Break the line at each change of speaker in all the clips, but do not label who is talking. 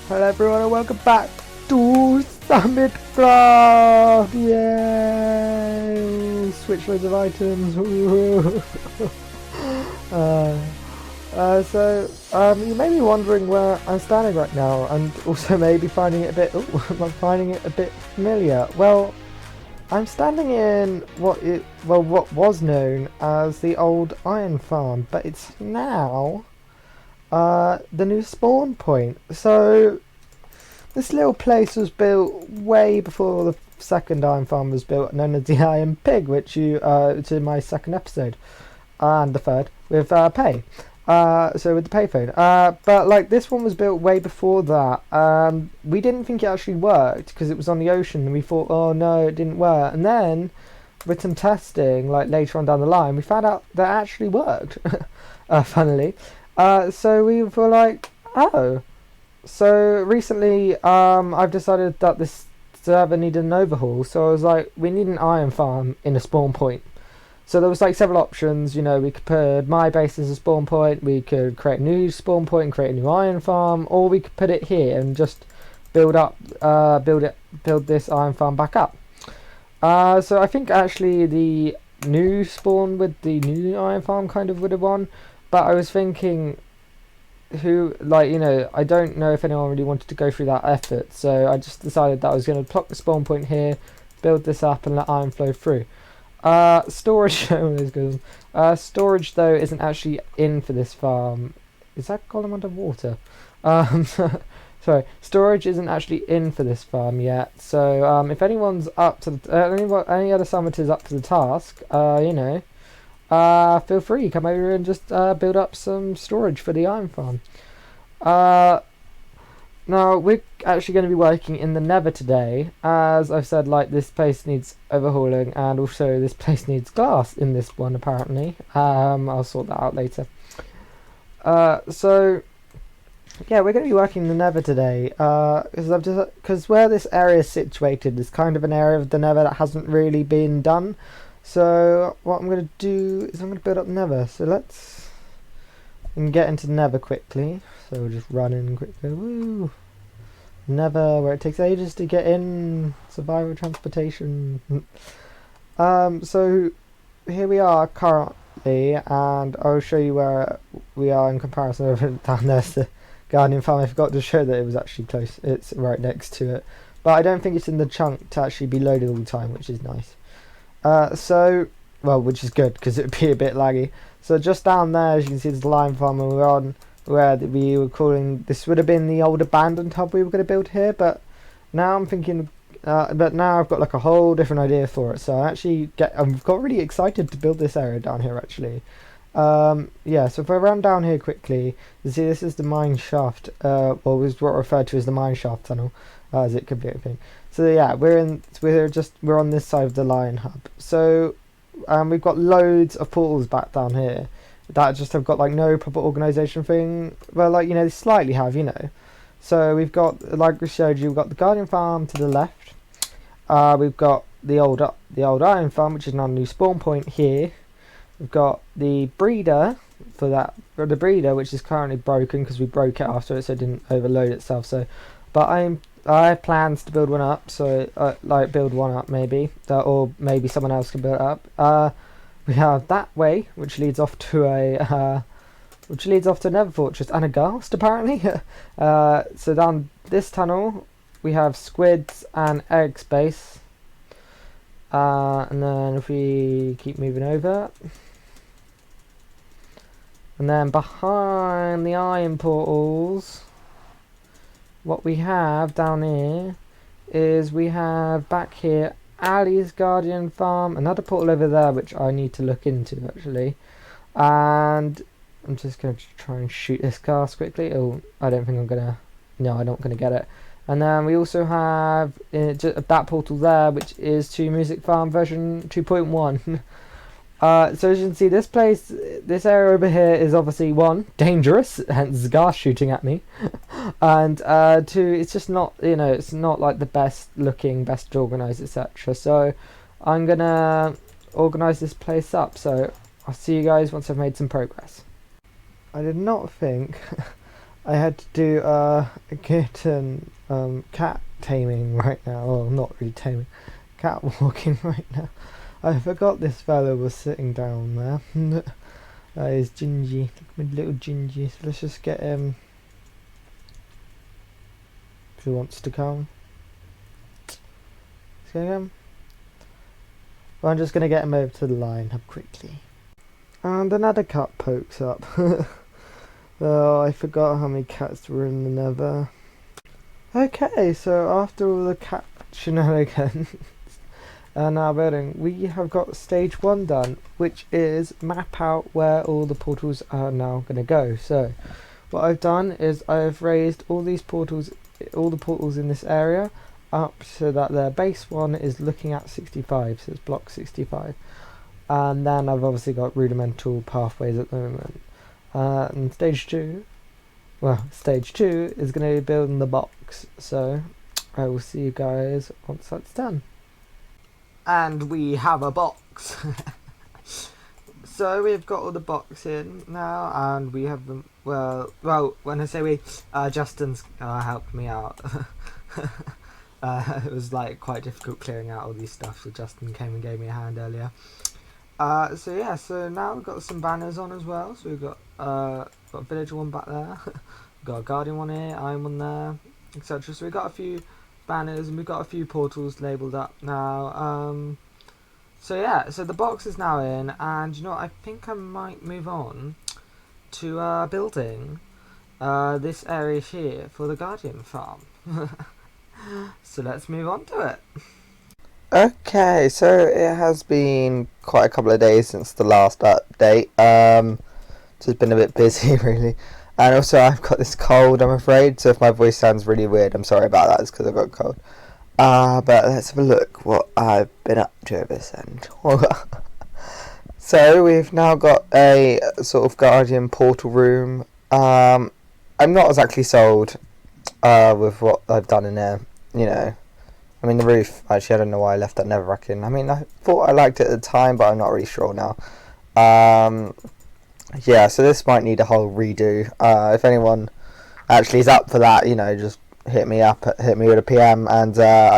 Hello everyone and welcome back to SummitCraft! Yay! Switch loads of items. You may be wondering where I'm standing right now, and also maybe finding it a bit. I'm finding it a bit familiar. Well, I'm standing in what was known as the old iron farm, but it's now the new spawn point. So this little place was built way before the second iron farm was built, known as the Iron Pig, which it's in my second episode, and the third with pay. So with the payphone. But like this one was built way before that. We didn't think it actually worked because it was on the ocean, and we thought, oh no, it didn't work. And then with some testing, like later on down the line, we found out that it actually worked. Funnily. So we were like, oh. So recently, I've decided that this server needed an overhaul. So I was like, we need an iron farm in a spawn point. So there was like several options. You know, we could put my base as a spawn point. We could create a new spawn point and create a new iron farm, or we could put it here and just build this iron farm back up. So I think actually the new spawn with the new iron farm kind of would have won. But I was thinking, I don't know if anyone really wanted to go through that effort, so I just decided that I was going to plot the spawn point here, build this up, and let iron flow through. Storage, storage though isn't actually in for this farm. Is that golem underwater? Sorry, storage isn't actually in for this farm yet. So if anyone's up to any other summiters up to the task, feel free, come over and just build up some storage for the iron farm. Now we're actually going to be working in the Nether today. As I've said, like, this place needs overhauling, and also this place needs glass in this one apparently. I'll sort that out later. So yeah, we're going to be working in the Nether today, because where this area is situated is kind of an area of the Nether that hasn't really been done. So what I'm going to do is I'm going to build up Nether. So let's get into Nether quickly. So we'll just run in quickly. Woo! Nether, where it takes ages to get in. Survival transportation. So here we are currently, and I'll show you where we are in comparison. Over down there's the Guardian Farm. I forgot to show that it was actually close. It's right next to it, but I don't think it's in the chunk to actually be loaded all the time, which is nice. Which is good because it would be a bit laggy. So just down there, as you can see, there's the iron farm, and we're on where we were calling. This would have been the old abandoned hub we were going to build here, but now I'm thinking. But now I've got like a whole different idea for it. So I've got really excited to build this area down here actually. So if I run down here quickly, you see this is the mine shaft. Was what referred to as the mine shaft tunnel, as it could be anything. So yeah, we're on this side of the lion hub. So we've got loads of portals back down here that just have got like no proper organization thing. Well, they slightly have, So we've got, like we showed you, we've got the Guardian Farm to the left. We've got the old Iron Farm, which is now a new spawn point here. We've got the breeder the breeder, which is currently broken because we broke it after it, so it didn't overload itself. So, but I have plans to build one up. So build one up maybe, or maybe someone else can build it up. We have that way, which leads off to a Nether fortress and a ghast apparently. So down this tunnel we have squids and egg space. And then if we keep moving over, and then behind the iron portals, what we have down here is we have back here Ali's Guardian Farm, another portal over there which I need to look into actually, and I'm just going to try and shoot this cast quickly. Oh, I don't think I'm going to, no, I'm not going to get it. And then we also have that portal there, which is to Music Farm version 2.1. So as you can see, this area over here is obviously, one, dangerous, hence gas shooting at me, and two, it's just not, it's not like the best looking, best organised, etc. So I'm gonna organise this place up. So I'll see you guys once I've made some progress. I did not think I had to do a kitten cat taming right now. Well, not really taming, cat walking right now. I forgot this fellow was sitting down there. He's Gingy, my little Gingy. So let's just get him if he wants to come. Let's get him. Well, I'm just gonna get him over to the line up quickly. And another cat pokes up. Oh, I forgot how many cats were in the Nether. Okay, so after all the cat shenanigans and our building, we have got stage 1 done, which is map out where all the portals are now going to go. So what I've done is I've raised all these portals, all the portals in this area up so that their base one is looking at 65, so it's block 65. And then I've obviously got rudimental pathways at the moment. And stage 2 is going to be building the box, so I will see you guys once that's done. And we have a box. So we've got all the box in now, and we have them. Well, when I say we, Justin's helped me out. It was like quite difficult clearing out all these stuff, so Justin came and gave me a hand earlier. So yeah, so now we've got some banners on as well. So we've got a villager one back there, we've got a guardian one here, iron one there, etc. So we've got a few banners and we've got a few portals labelled up now. So yeah, so the box is now in, and you know what, I think I might move on to building this area here for the guardian farm. So let's move on to it.
Okay, so it has been quite a couple of days since the last update. Just been a bit busy really, and also I've got this cold, I'm afraid, so if my voice sounds really weird, I'm sorry about that. It's because I've got a cold. But let's have a look what I've been up to over this end. So we've now got a sort of guardian portal room. I'm not exactly sold with what I've done in there, you know. I mean, the roof, actually, I don't know why I left that nether rack in. I mean, I thought I liked it at the time, but I'm not really sure now. Yeah, so this might need a whole redo. If anyone actually is up for that, you know, just hit me with a PM, and,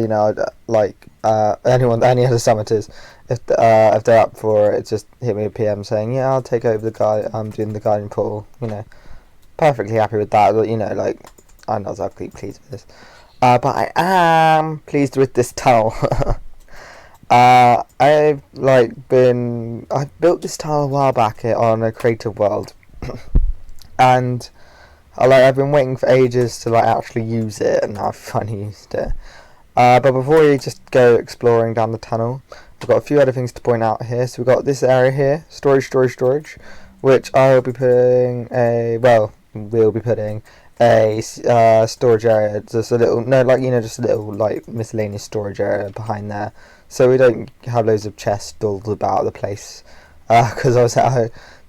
you know, like, any other summiters, if they're up for it, just hit me a PM saying, yeah, I'll take over the guy, I'm doing the guardian portal, you know. Perfectly happy with that, but, you know, like, I'm not exactly pleased with this. But I am pleased with this tunnel. I built this tunnel a while back on a creative world, and I've been waiting for ages to actually use it, and now I've finally used it. But before we just go exploring down the tunnel, we've got a few other things to point out here. So we've got this area here, storage, which we'll be putting a storage area, just a little, just a little miscellaneous storage area behind there, so we don't have loads of chests all about the place. Because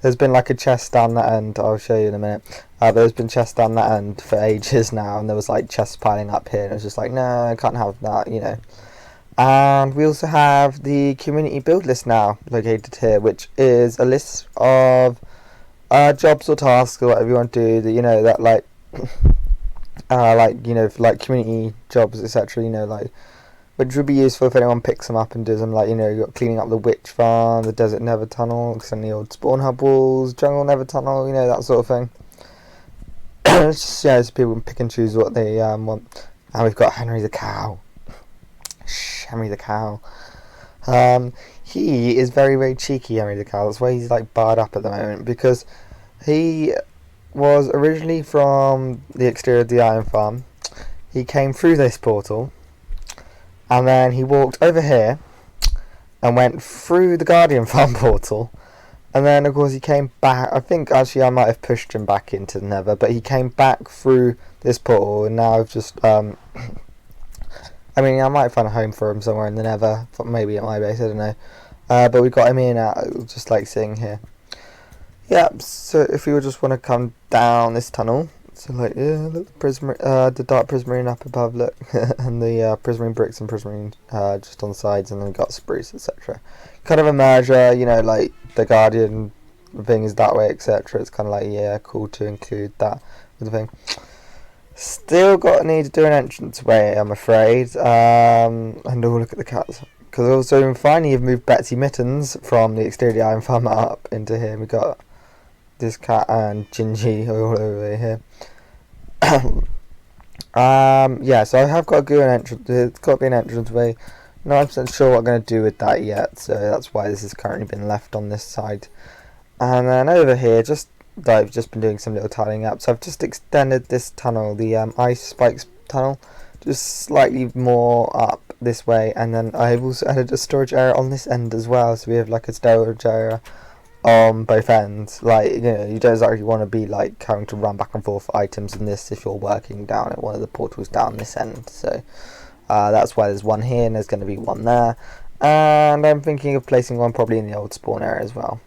there's been like a chest down that end. I'll show you in a minute. But there's been chests down that end for ages now, and there was like chests piling up here, and it was just like, no, I can't have that, you know. And we also have the community build list now located here, which is a list of jobs or tasks or whatever you want to do that, you know, that for community jobs, etc., you know, which would be useful if anyone picks them up and does them, you know, you've got cleaning up the witch farm, the desert nether tunnel, some of the old spawn hub walls, jungle nether tunnel, you know, that sort of thing. It's just, yeah, so people can pick and choose what they want. And we've got Henry the cow. Henry the cow. He is very, very cheeky, Henry the cow. That's why he's barred up at the moment, because he was originally from the exterior of the iron farm. He came through this portal, and then he walked over here and went through the guardian farm portal, and then of course he came back. I think actually I might have pushed him back into the nether, but he came back through this portal, and now I've just I mean, I might find a home for him somewhere in the nether, maybe at my base, I don't know. But we got him in just sitting here. Yeah, so if you would just want to come down this tunnel, so look, the dark prismarine up above, look, and the prismarine bricks and prismarine just on the sides, and then we've got spruce, etc. Kind of a merger, you know, the guardian thing is that way, etc. It's kind of yeah, cool to include that of thing. Still need to do an entranceway, I'm afraid. And oh, look at the cats. Because also, finally, you've moved Betsy Mittens from the exterior of the iron farm up into here. We got this cat and Gingy all over here. Yeah, so I have got to do an entrance. It's got to be an entranceway. Not 100% sure what I'm going to do with that yet, so that's why this has currently been left on this side. And then over here, I've just been doing some little tidying up. So I've just extended this tunnel, the ice spikes tunnel, just slightly more up this way. And then I've also added a storage area on this end as well. So we have like a storage area on both ends. Like, you know, you don't exactly want to be like having to run back and forth items in this if you're working down at one of the portals down this end. So that's why there's one here and there's going to be one there. And I'm thinking of placing one probably in the old spawn area as well.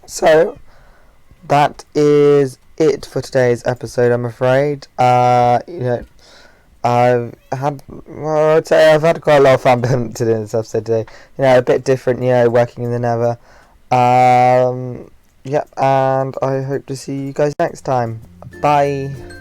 So that is it for today's episode, I'm afraid. You know, I'd say I've had quite a lot of fun doing this episode today. You know, a bit different, you know, working in the Nether. Yep, and I hope to see you guys next time. Bye.